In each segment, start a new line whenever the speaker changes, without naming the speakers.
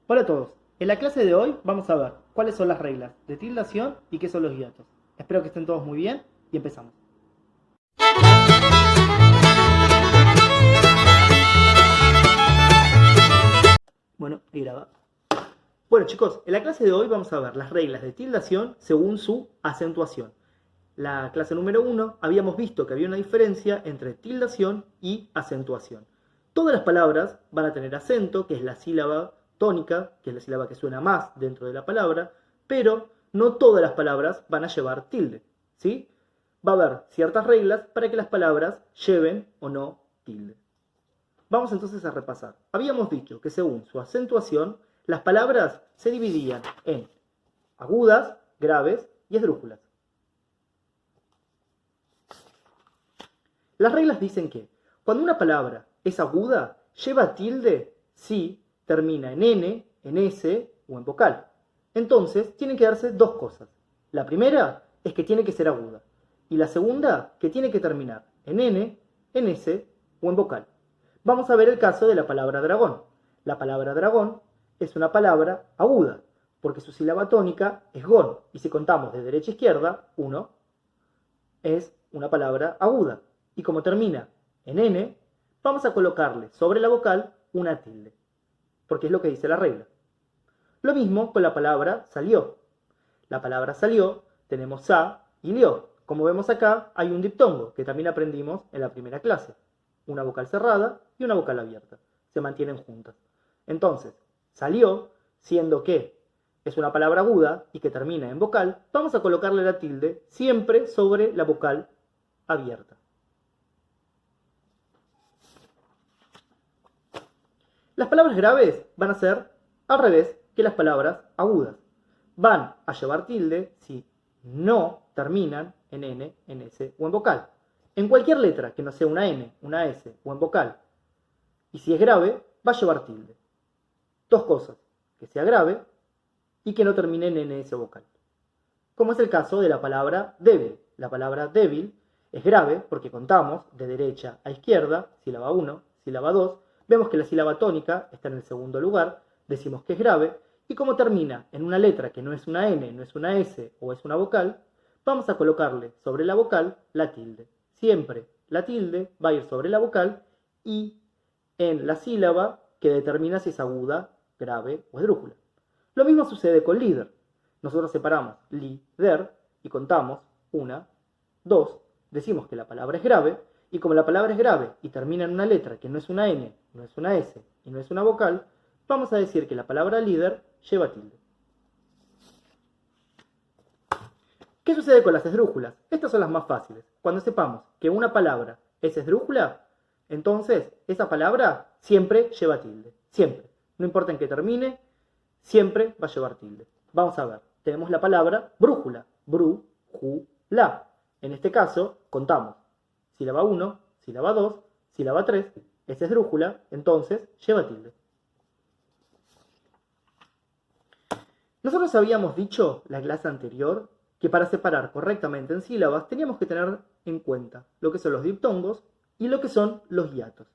Hola a todos. En la clase de hoy vamos a ver cuáles son las reglas de tildación y qué son los hiatos. Espero que estén todos muy bien y empezamos. Bueno, y graba. Bueno chicos, en la clase de hoy vamos a ver las reglas de tildación según su acentuación. La clase número 1 habíamos visto que había una diferencia entre tildación y acentuación. Todas las palabras van a tener acento, que es la sílaba tónica, que es la sílaba que suena más dentro de la palabra, pero no todas las palabras van a llevar tilde, ¿sí? Va a haber ciertas reglas para que las palabras lleven o no tilde. Vamos entonces a repasar. Habíamos dicho que según su acentuación, las palabras se dividían en agudas, graves y esdrújulas. Las reglas dicen que cuando una palabra es aguda, lleva tilde si termina en n, en s o en vocal. Entonces, tienen que darse dos cosas. La primera es que tiene que ser aguda. Y la segunda, que tiene que terminar en n, en s o en vocal. Vamos a ver el caso de la palabra dragón. La palabra dragón es una palabra aguda, porque su sílaba tónica es gon. Y si contamos de derecha a izquierda, 1 es una palabra aguda. Y como termina en n, vamos a colocarle sobre la vocal una tilde, porque es lo que dice la regla. Lo mismo con la palabra salió. La palabra salió, tenemos sa y lió. Como vemos acá, hay un diptongo, que también aprendimos en la primera clase. Una vocal cerrada y una vocal abierta. Se mantienen juntas. Entonces, salió, siendo que es una palabra aguda y que termina en vocal, vamos a colocarle la tilde siempre sobre la vocal abierta. Las palabras graves van a ser al revés que las palabras agudas. Van a llevar tilde si no terminan en n, en s o en vocal. En cualquier letra que no sea una n, una s o en vocal. Y si es grave, va a llevar tilde. Dos cosas, que sea grave y que no termine en n, s o vocal. Como es el caso de la palabra débil. La palabra débil es grave porque contamos de derecha a izquierda, sílaba 1, sílaba 2, vemos que la sílaba tónica está en el segundo lugar, decimos que es grave, y como termina en una letra que no es una N, no es una S o es una vocal, vamos a colocarle sobre la vocal la tilde. Siempre la tilde va a ir sobre la vocal y en la sílaba que determina si es aguda, grave o esdrújula. Lo mismo sucede con líder. Nosotros separamos líder y contamos 1, 2, decimos que la palabra es grave, y como la palabra es grave y termina en una letra que no es una N, no es una S y no es una vocal, vamos a decir que la palabra líder lleva tilde. ¿Qué sucede con las esdrújulas? Estas son las más fáciles. Cuando sepamos que una palabra es esdrújula, entonces esa palabra siempre lleva tilde. Siempre. No importa en qué termine, siempre va a llevar tilde. Vamos a ver. Tenemos la palabra brújula. Bru-ju-la. En este caso, contamos. Sílaba 1, sílaba 2, sílaba 3, es esdrújula, entonces lleva tilde. Nosotros habíamos dicho la clase anterior que para separar correctamente en sílabas teníamos que tener en cuenta lo que son los diptongos y lo que son los hiatos.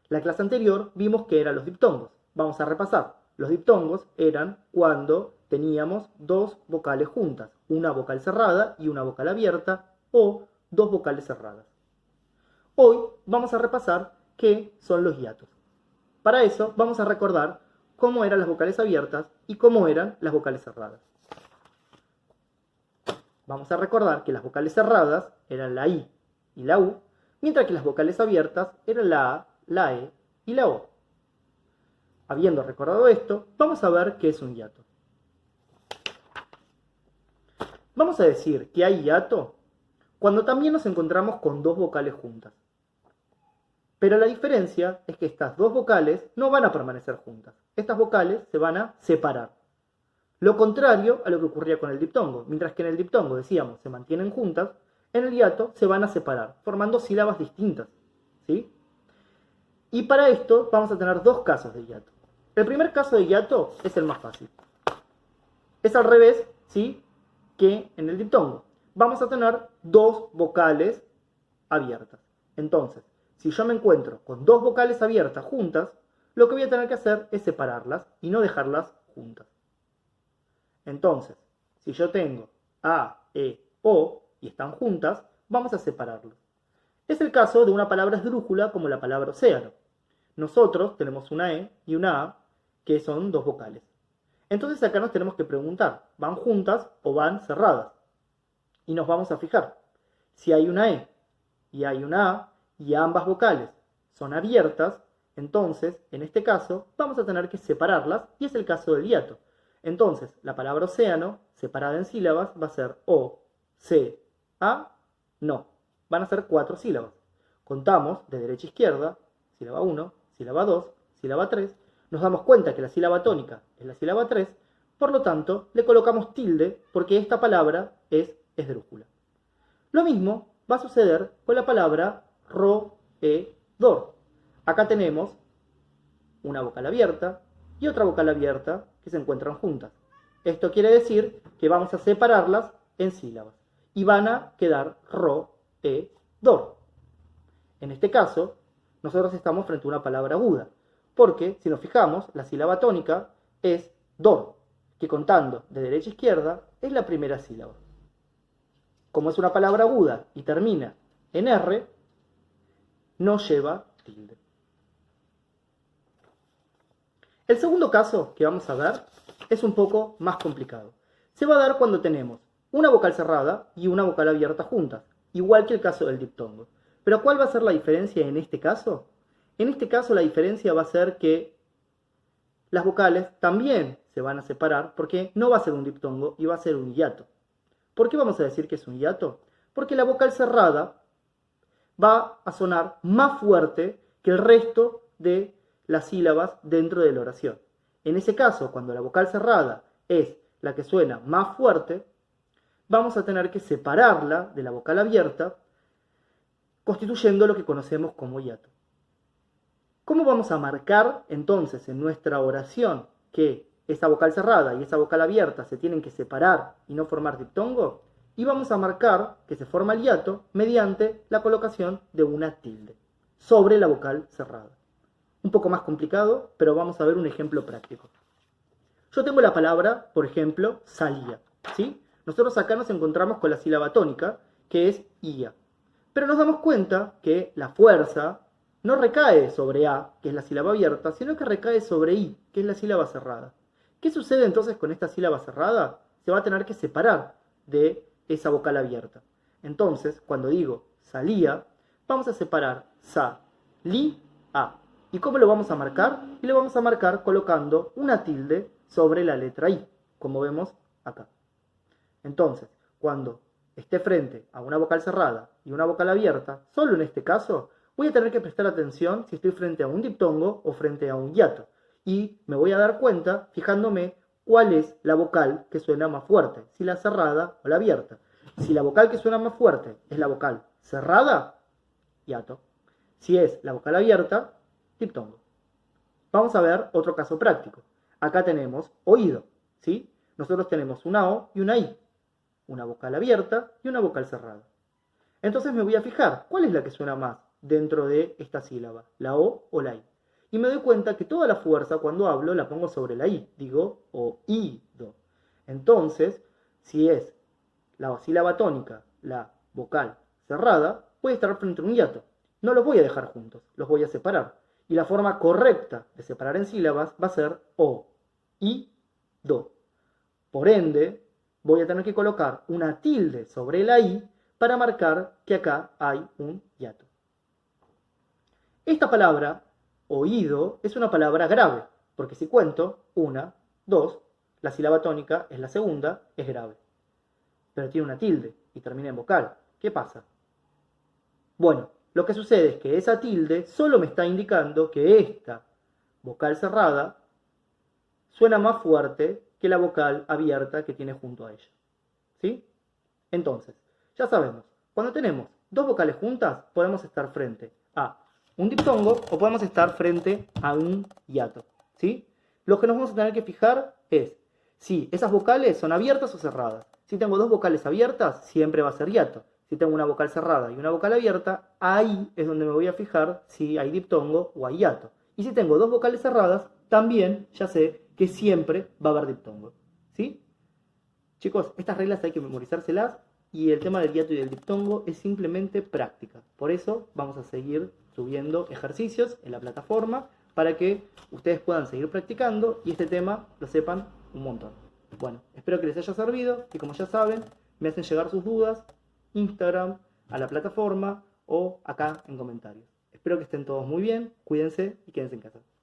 La clase anterior vimos que eran los diptongos. Vamos a repasar. Los diptongos eran cuando teníamos dos vocales juntas, una vocal cerrada y una vocal abierta o dos vocales cerradas. Hoy vamos a repasar qué son los hiatos. Para eso vamos a recordar cómo eran las vocales abiertas y cómo eran las vocales cerradas. Vamos a recordar que las vocales cerradas eran la I y la U, mientras que las vocales abiertas eran la A, la E y la O. Habiendo recordado esto, vamos a ver qué es un hiato. Vamos a decir que hay hiato cuando también nos encontramos con dos vocales juntas. Pero la diferencia es que estas dos vocales no van a permanecer juntas. Estas vocales se van a separar. Lo contrario a lo que ocurría con el diptongo. Mientras que en el diptongo, decíamos, se mantienen juntas, en el hiato se van a separar, formando sílabas distintas. ¿Sí? Y para esto vamos a tener dos casos de hiato. El primer caso de hiato es el más fácil. Es al revés, ¿sí?, que en el diptongo. Vamos a tener dos vocales abiertas. Entonces, si yo me encuentro con dos vocales abiertas juntas, lo que voy a tener que hacer es separarlas y no dejarlas juntas. Entonces, si yo tengo A, E, O y están juntas, vamos a separarlos. Es el caso de una palabra esdrújula como la palabra océano. Nosotros tenemos una E y una A que son dos vocales. Entonces acá nos tenemos que preguntar, ¿van juntas o van cerradas? Y nos vamos a fijar. Si hay una E y hay una A y ambas vocales son abiertas, entonces, en este caso, vamos a tener que separarlas y es el caso del hiato. Entonces, la palabra océano, separada en sílabas, va a ser O, C, A, no. Van a ser 4 sílabas. Contamos de derecha a izquierda, sílaba 1, sílaba 2, sílaba 3. Nos damos cuenta que la sílaba tónica es la sílaba 3, por lo tanto, le colocamos tilde porque esta palabra es esdrújula. Lo mismo va a suceder con la palabra roedor. Acá tenemos una vocal abierta y otra vocal abierta que se encuentran juntas. Esto quiere decir que vamos a separarlas en sílabas y van a quedar roedor. En este caso, nosotros estamos frente a una palabra aguda, porque si nos fijamos, la sílaba tónica es dor, que contando de derecha a izquierda es la primera sílaba. Como es una palabra aguda y termina en R, no lleva tilde. El segundo caso que vamos a ver es un poco más complicado. Se va a dar cuando tenemos una vocal cerrada y una vocal abierta juntas, igual que el caso del diptongo. Pero ¿cuál va a ser la diferencia en este caso? En este caso la diferencia va a ser que las vocales también se van a separar porque no va a ser un diptongo y va a ser un hiato. ¿Por qué vamos a decir que es un hiato? Porque la vocal cerrada va a sonar más fuerte que el resto de las sílabas dentro de la oración. En ese caso, cuando la vocal cerrada es la que suena más fuerte, vamos a tener que separarla de la vocal abierta, constituyendo lo que conocemos como hiato. ¿Cómo vamos a marcar entonces en nuestra oración que esa vocal cerrada y esa vocal abierta se tienen que separar y no formar diptongo? Y vamos a marcar que se forma el hiato mediante la colocación de una tilde sobre la vocal cerrada. Un poco más complicado, pero vamos a ver un ejemplo práctico. Yo tengo la palabra, por ejemplo, salía, ¿sí? Nosotros acá nos encontramos con la sílaba tónica, que es ia. Pero nos damos cuenta que la fuerza no recae sobre A, que es la sílaba abierta, sino que recae sobre I, que es la sílaba cerrada. ¿Qué sucede entonces con esta sílaba cerrada? Se va a tener que separar de esa vocal abierta. Entonces, cuando digo salía, vamos a separar sa, li, a. ¿Y cómo lo vamos a marcar? Y lo vamos a marcar colocando una tilde sobre la letra I, como vemos acá. Entonces, cuando esté frente a una vocal cerrada y una vocal abierta, solo en este caso, voy a tener que prestar atención si estoy frente a un diptongo o frente a un hiato. Y me voy a dar cuenta fijándome cuál es la vocal que suena más fuerte, si la cerrada o la abierta. Si la vocal que suena más fuerte es la vocal cerrada, hiato. Si es la vocal abierta, diptongo. Vamos a ver otro caso práctico. Acá tenemos oído, ¿sí? Nosotros tenemos una O y una I, una vocal abierta y una vocal cerrada. Entonces me voy a fijar, ¿cuál es la que suena más dentro de esta sílaba? ¿La O o la I? Y me doy cuenta que toda la fuerza cuando hablo la pongo sobre la I, digo oído. Entonces, si es la sílaba tónica, la vocal cerrada, voy a estar frente a un hiato. No los voy a dejar juntos, los voy a separar. Y la forma correcta de separar en sílabas va a ser o, i, do. Por ende, voy a tener que colocar una tilde sobre la i para marcar que acá hay un hiato. Esta palabra, oído, es una palabra grave, porque si cuento 1, 2, la sílaba tónica es la segunda, es grave. Pero tiene una tilde y termina en vocal. ¿Qué pasa? Bueno, lo que sucede es que esa tilde solo me está indicando que esta vocal cerrada suena más fuerte que la vocal abierta que tiene junto a ella. ¿Sí? Entonces, ya sabemos, cuando tenemos dos vocales juntas, podemos estar frente a un diptongo o podemos estar frente a un hiato. ¿Sí? Lo que nos vamos a tener que fijar es si esas vocales son abiertas o cerradas. Si tengo dos vocales abiertas, siempre va a ser hiato. Si tengo una vocal cerrada y una vocal abierta, ahí es donde me voy a fijar si hay diptongo o hay hiato. Y si tengo dos vocales cerradas, también ya sé que siempre va a haber diptongo. ¿Sí? Chicos, estas reglas hay que memorizárselas y el tema del hiato y del diptongo es simplemente práctica. Por eso vamos a seguir subiendo ejercicios en la plataforma para que ustedes puedan seguir practicando y este tema lo sepan un montón. Bueno, espero que les haya servido y como ya saben, me hacen llegar sus dudas, Instagram, a la plataforma o acá en comentarios. Espero que estén todos muy bien, cuídense y quédense en casa.